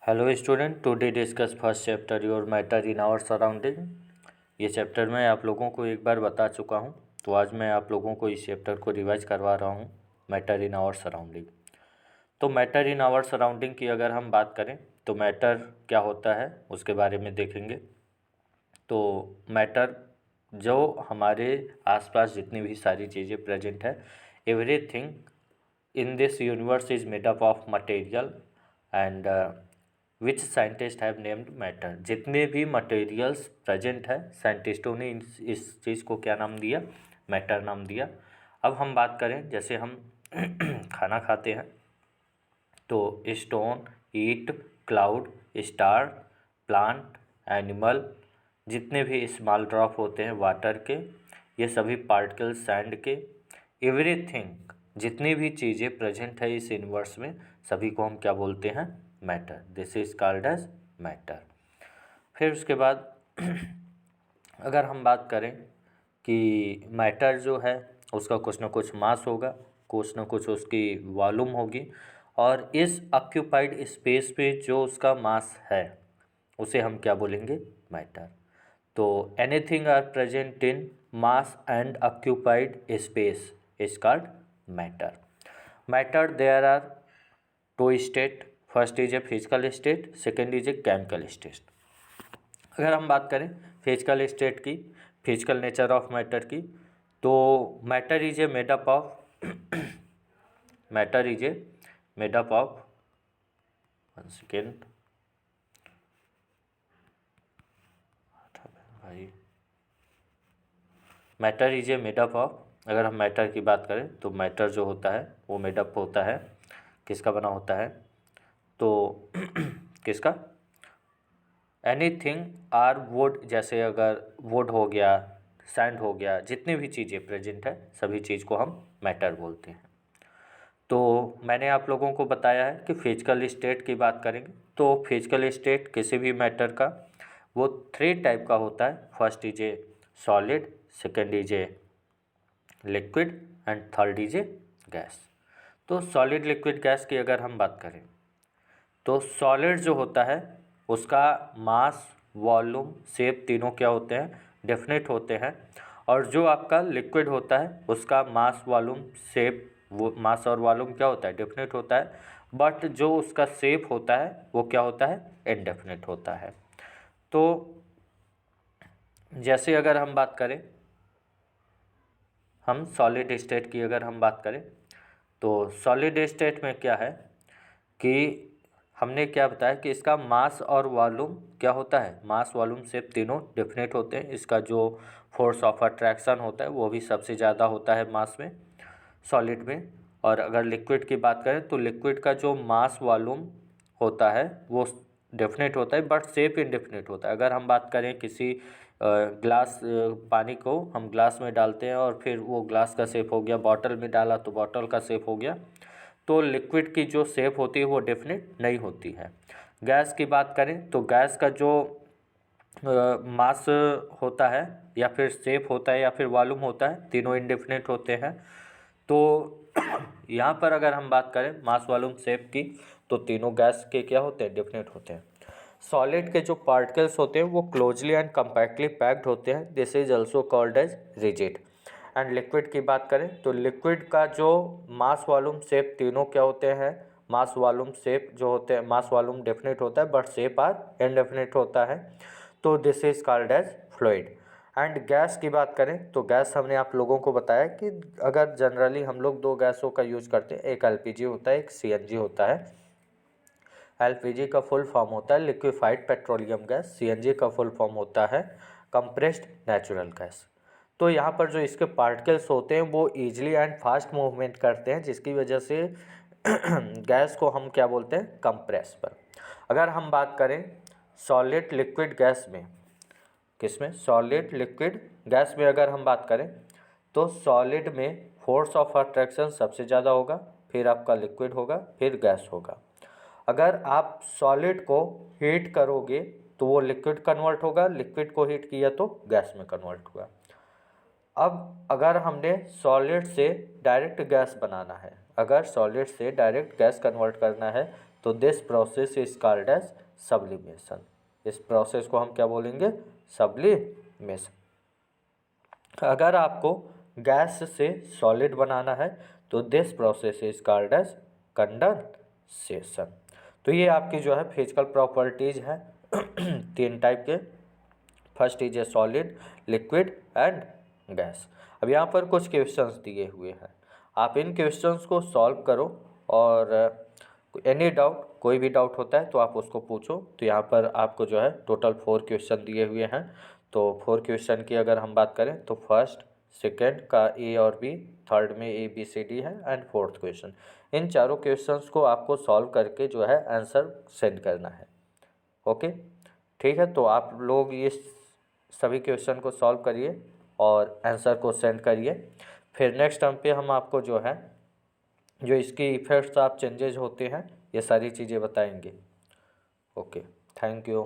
Hello student, today discuss first chapter your matter in our surrounding. ये chapter मैं आप लोगों को एक बार बता चुका हूँ, तो आज मैं आप लोगों को इस चैप्टर को रिवाइज करवा रहा हूँ, मैटर इन आवर सराउंडिंग। तो मैटर इन आवर सराउंडिंग की अगर हम बात करें तो मैटर क्या होता है उसके बारे में देखेंगे। तो मैटर जो हमारे आसपास जितनी भी सारी चीज़ें प्रेजेंट है, everything in this universe is made up of material and which scientist have named matter. जितने भी मटेरियल्स प्रेजेंट है, साइंटिस्टों ने इस चीज़ को क्या नाम दिया? मैटर नाम दिया। अब हम बात करें, जैसे हम खाना खाते हैं तो स्टोन, ईट, क्लाउड, स्टार, प्लांट, एनिमल, जितने भी स्मॉल ड्रॉप होते हैं वाटर के, ये सभी पार्टिकल्स सैंड के, एवरीथिंग जितनी भी चीज़ें प्रेजेंट है इस यूनिवर्स में, सभी को हम क्या बोलते हैं? Matter. This is called as matter. फिर उसके बाद अगर हम बात करें कि मैटर जो है उसका कुछ ना कुछ मास होगा, कुछ ना कुछ उसकी वॉल्यूम होगी, और इस ऑक्यूपाइड स्पेस पे जो उसका मास है उसे हम क्या बोलेंगे? मैटर। तो anything are present in mass and occupied space is called matter. Matter there are two state, first is a physical state, second is a chemical state. अगर हम बात करें फिजिकल स्टेट की, फिजिकल नेचर ऑफ मैटर की, तो matter is a made up of matter is a made up of, one second भाई, matter is a made up of, अगर हम मैटर की बात करें तो मैटर जो होता है वो मेडअप होता है, किसका बना होता है? तो किसका? एनीथिंग आर वुड, जैसे अगर वुड हो गया, सैंड हो गया, जितनी भी चीज़ें प्रेजेंट है सभी चीज़ को हम मैटर बोलते हैं। तो मैंने आप लोगों को बताया है कि फिजिकल स्टेट की बात करेंगे तो फिजिकल स्टेट किसी भी मैटर का वो थ्री टाइप का होता है। First is A solid, second is a liquid and third is a gas. तो सॉलिड, लिक्विड, गैस की अगर हम बात करें तो सॉलिड जो होता है उसका मास, वॉल्यूम, शेप तीनों क्या होते हैं? डेफिनेट होते हैं। और जो आपका लिक्विड होता है उसका मास, वॉल्यूम, शेप, वो मास और वॉल्यूम क्या होता है? डेफिनेट होता है। बट जो उसका शेप होता है वो क्या होता है? इनडेफिनेट होता है। तो जैसे अगर हम बात करें, हम सॉलिड स्टेट की अगर हम बात करें तो सॉलिड स्टेट में क्या है कि हमने क्या बताया कि इसका मास और वॉल्यूम क्या होता है? मास, वॉल्यूम, शेप तीनों डेफिनेट होते हैं। इसका जो फोर्स ऑफ अट्रैक्शन होता है वो भी सबसे ज़्यादा होता है मास में, सॉलिड में। और अगर लिक्विड की बात करें तो लिक्विड का जो मास, वॉल्यूम होता है वो डेफिनेट होता है, बट शेप इनडेफिनेट होता है। अगर हम बात करें किसी ग्लास, पानी को हम ग्लास में डालते हैं और फिर वो ग्लास का शेप हो गया, बॉटल में डाला तो बॉटल का शेप हो गया, तो लिक्विड की जो शेप होती है वो डेफिनेट नहीं होती है। गैस की बात करें तो गैस का जो मास होता है या फिर शेप होता है या फिर वॉल्यूम होता है, तीनों इनडेफिनेट होते हैं। तो यहाँ पर अगर हम बात करें मास, वॉल्यूम, शेप की, तो तीनों गैस के क्या होते हैं? डेफिनेट होते हैं। सॉलिड के जो पार्टिकल्स होते हैं वो क्लोजली एंड कम्पैक्टली पैक्ड होते हैं, this is also called as rigid. And liquid की बात करें तो लिक्विड का जो मास, वॉल्यूम, शेप तीनों क्या होते हैं? मास, वॉल्यूम, शेप जो होते हैं, मास, वॉल्यूम डेफिनेट होता है बट शेप आर इनडेफिनेट होता है, तो this is called as fluid. And gas की बात करें तो गैस हमने आप लोगों को बताया कि अगर जनरली हम लोग दो गैसों का यूज करते हैं, एक एलपीजी होता है, एक सीएनजी होता है। एलपीजी का फुल फॉर्म होता है लिक्विफाइड पेट्रोलियम गैस, सीएनजी का फुल फॉर्म होता है कंप्रेस्ड नेचुरल गैस। तो यहाँ पर जो इसके पार्टिकल्स होते हैं वो ईजिली एंड फास्ट मूवमेंट करते हैं, जिसकी वजह से गैस को हम क्या बोलते हैं? कंप्रेसिबल। अगर हम बात करें सॉलिड, लिक्विड, गैस में, किसमें? सॉलिड, लिक्विड, गैस में अगर हम बात करें तो सॉलिड में फोर्स ऑफ अट्रैक्शन सबसे ज़्यादा होगा, फिर आपका लिक्विड होगा, फिर गैस होगा। अगर आप सॉलिड को हीट करोगे तो वो लिक्विड कन्वर्ट होगा, लिक्विड को हीट किया तो गैस में कन्वर्ट होगा। अब अगर हमने सॉलिड से डायरेक्ट गैस बनाना है, अगर सॉलिड से डायरेक्ट गैस कन्वर्ट करना है तो this process is called as sublimation. इस प्रोसेस को हम क्या बोलेंगे? सब्लिमेशन। अगर आपको गैस से सॉलिड बनाना है तो this process is called as condensation. तो ये आपकी जो है फिजिकल प्रॉपर्टीज है 3 टाइप के। First is A solid, liquid and gas. अब यहाँ पर कुछ क्वेश्चंस दिए हुए हैं, आप इन क्वेश्चंस को सॉल्व करो और एनी डाउट, कोई भी डाउट होता है तो आप उसको पूछो। तो यहाँ पर आपको जो है टोटल 4 क्वेश्चन दिए हुए हैं। तो 4 क्वेश्चन की अगर हम बात करें तो फर्स्ट, सेकेंड का ए और बी, थर्ड में ए बी सी डी है एंड फोर्थ क्वेश्चन। इन चारों क्वेश्चंस को आपको सॉल्व करके जो है आंसर सेंड करना है। ओके, ठीक है। तो आप लोग ये सभी क्वेश्चन को सॉल्व करिए और आंसर को सेंड करिए। फिर नेक्स्ट टर्म पे हम आपको जो है जो इसकी इफेक्ट्स आप चेंजेज होते हैं ये सारी चीज़ें बताएंगे। Okay, thank you.